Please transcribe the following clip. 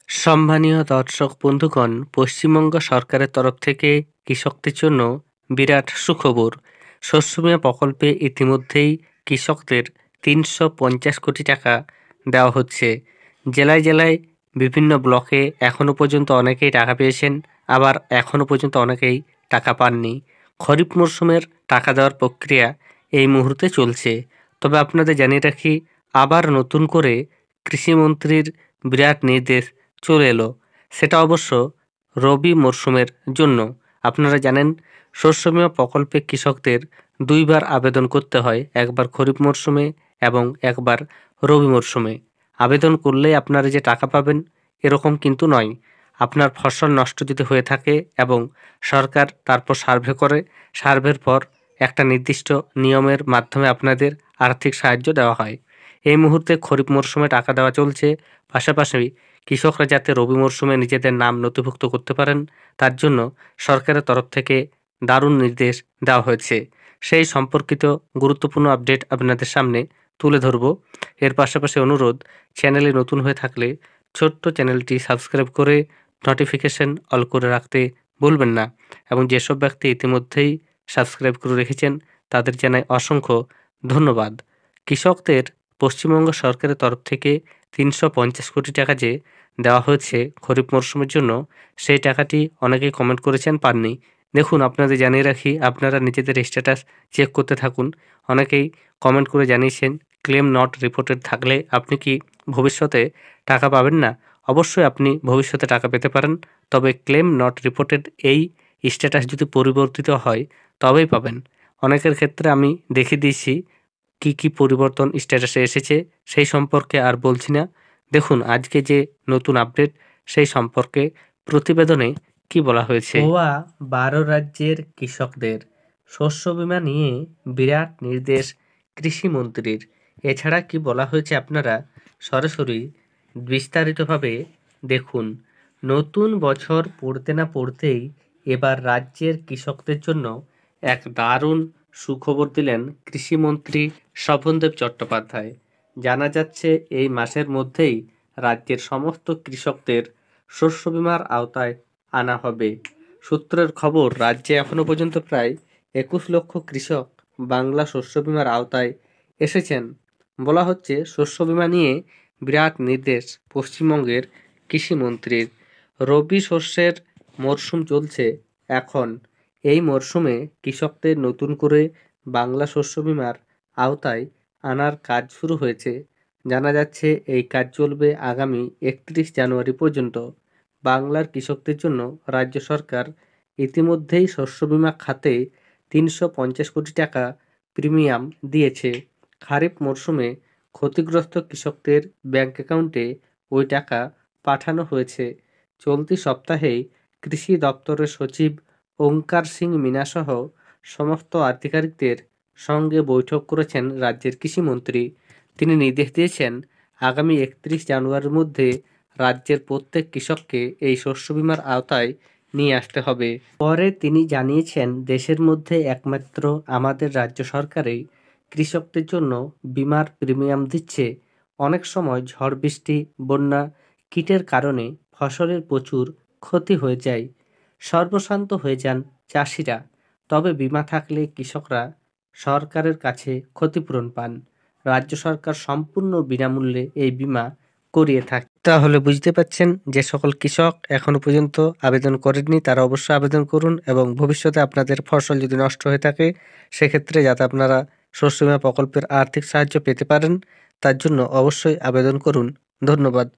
সম্মানীয় দর্শক বন্ধুগণ, পশ্চিমবঙ্গ সরকারের তরফ থেকে কৃষকদের জন্য বিরাট সুখবর। শস্য বীমা প্রকল্পে ইতিমধ্যেই কৃষকদের ৩৫০ কোটি টাকা দেওয়া হচ্ছে। জেলায় জেলায় বিভিন্ন ব্লকে এখনও পর্যন্ত অনেকেই টাকা পেয়েছেন, আবার এখনও পর্যন্ত অনেকেই টাকা পাননি। খরিফ মরশুমের টাকা দেওয়ার প্রক্রিয়া এই মুহূর্তে চলছে। তবে আপনাদের জানিয়ে রাখি, আবার নতুন করে কৃষিমন্ত্রীর বিরাট নির্দেশ চলে এলো। সেটা অবশ্য রবি মরশুমের জন্য। আপনারা জানেন, শস্য বীমা প্রকল্পে কৃষকদের দুইবার আবেদন করতে হয়, একবার খরিফ মরশুমে এবং একবার রবি মরশুমে। আবেদন করলেই আপনারা যে টাকা পাবেন এরকম কিন্তু নয়। আপনার ফসল নষ্ট যদি হয়ে থাকে এবং সরকার তারপর সার্ভে করে, সার্ভের পর একটা নির্দিষ্ট নিয়মের মাধ্যমে আপনাদের আর্থিক সাহায্য দেওয়া হয়। এই মুহূর্তে খরিফ মরশুমে টাকা দেওয়া চলছে। পাশাপাশি কৃষকরা যাতে রবি মরশুমে নিজেদের নাম নথিভুক্ত করতে পারেন, তার জন্য সরকারের তরফ থেকে দারুণ নির্দেশ দেওয়া হয়েছে। সেই সম্পর্কিত গুরুত্বপূর্ণ আপডেট আপনাদের সামনে তুলে ধরব। এর পাশাপাশি অনুরোধ, চ্যানেলে নতুন হয়ে থাকলে ছোট্ট চ্যানেলটি সাবস্ক্রাইব করে নোটিফিকেশন অল করে রাখতে ভুলবেন না। এবং যেসব ব্যক্তি ইতিমধ্যেই সাবস্ক্রাইব করে রেখেছেন তাদের জানাই অসংখ্য ধন্যবাদ। কৃষকদের পশ্চিমবঙ্গ সরকারের তরফ থেকে ৩৫০ কোটি টাকা যে দেওয়া হয়েছে খরিফ মরশুমের জন্য, সেই টাকাটি অনেকেই কমেন্ট করেছেন পাননি। দেখুন, আপনাদের জানিয়ে রাখি, আপনারা নিজেদের স্ট্যাটাস চেক করতে থাকুন। অনেকেই কমেন্ট করে জানিয়েছেন ক্লেম নট রিপোর্টেড থাকলে আপনি কি ভবিষ্যতে টাকা পাবেন না? অবশ্যই আপনি ভবিষ্যতে টাকা পেতে পারেন, তবে ক্লেম নট রিপোর্টেড এই স্ট্যাটাস যদি পরিবর্তিত হয় তবেই পাবেন। অনেকের ক্ষেত্রে আমি দেখিয়ে দিয়েছি কি কি পরিবর্তন স্ট্যাটাসে এসেছে, সেই সম্পর্কে আর বলছি না। দেখুন আজকে যে নতুন আপডেট, সেই সম্পর্কে প্রতিবেদনে কি বলা হয়েছে। গোয়া 12 রাজ্যের কৃষকদের শস্য বীমা নিয়ে বিরাট নির্দেশ কৃষিমন্ত্রীর। এছাড়া কি বলা হয়েছে আপনারা সরাসরি বিস্তারিতভাবে দেখুন। নতুন বছর পড়তে না পড়তেই এবার রাজ্যের কৃষকদের জন্য এক দারুণ সুখবর দিলেন কৃষিমন্ত্রী স্বপনদেব চট্টোপাধ্যায়। জানা যাচ্ছে এই মাসের মধ্যেই রাজ্যের সমস্ত কৃষকদের শস্য বীমার আওতায় আনা হবে। সূত্রের খবর, রাজ্যে এখনও পর্যন্ত প্রায় 21 লক্ষ কৃষক বাংলা শস্য বীমার আওতায় এসেছেন। বলা হচ্ছে শস্য বীমা নিয়ে বিরাট নির্দেশ পশ্চিমবঙ্গের কৃষিমন্ত্রীর। রবি শস্যের মরশুম চলছে এখন। এই মরশুমে কৃষকদের নতুন করে বাংলা শস্য বীমার আওতায় আনার কাজ শুরু হয়েছে। জানা যাচ্ছে এই কাজ চলবে আগামী 31 জানুয়ারি পর্যন্ত। বাংলার কৃষকদের জন্য রাজ্য সরকার ইতিমধ্যেই শস্য বীমা খাতে ৩৫০ কোটি টাকা প্রিমিয়াম দিয়েছে। খারিফ মরশুমে ক্ষতিগ্রস্ত কৃষকদের ব্যাংক অ্যাকাউন্টে ওই টাকা পাঠানো হয়েছে। চলতি সপ্তাহেই কৃষি দপ্তরের সচিব ওঙ্কার সিং মিনাসহ সমস্ত আধিকারিকদের সঙ্গে বৈঠক করেছেন রাজ্যের কৃষিমন্ত্রী। তিনি নির্দেশ দিয়েছেন আগামী 31 জানুয়ারির মধ্যে রাজ্যের প্রত্যেক কৃষককে এই শস্য বীমার আওতায় নিয়ে আসতে হবে। পরে তিনি জানিয়েছেন দেশের মধ্যে একমাত্র আমাদের রাজ্য সরকারই কৃষকদের জন্য বীমার প্রিমিয়াম দিচ্ছে। অনেক সময় ঝড় বৃষ্টি, বন্যা, কীটের কারণে ফসলের প্রচুর ক্ষতি হয়ে যায়, সর্বশান্ত হয়ে যান চাষিরা। তবে বীমা থাকলে কৃষকরা সরকারের কাছে ক্ষতিপূরণ পান। রাজ্য সরকার সম্পূর্ণ বিনামূল্যে এই বীমা করিয়ে থাকে। তাহলে বুঝতে পারছেন, যে সকল কৃষক এখনো পর্যন্ত আবেদন করেননি তারা অবশ্যই আবেদন করুন, এবং ভবিষ্যতে আপনাদের ফসল যদি নষ্ট হয়ে থাকে সেক্ষেত্রে যাতে আপনারা শস্য বীমা প্রকল্পের আর্থিক সাহায্য পেতে পারেন, তার জন্য অবশ্যই আবেদন করুন। ধন্যবাদ।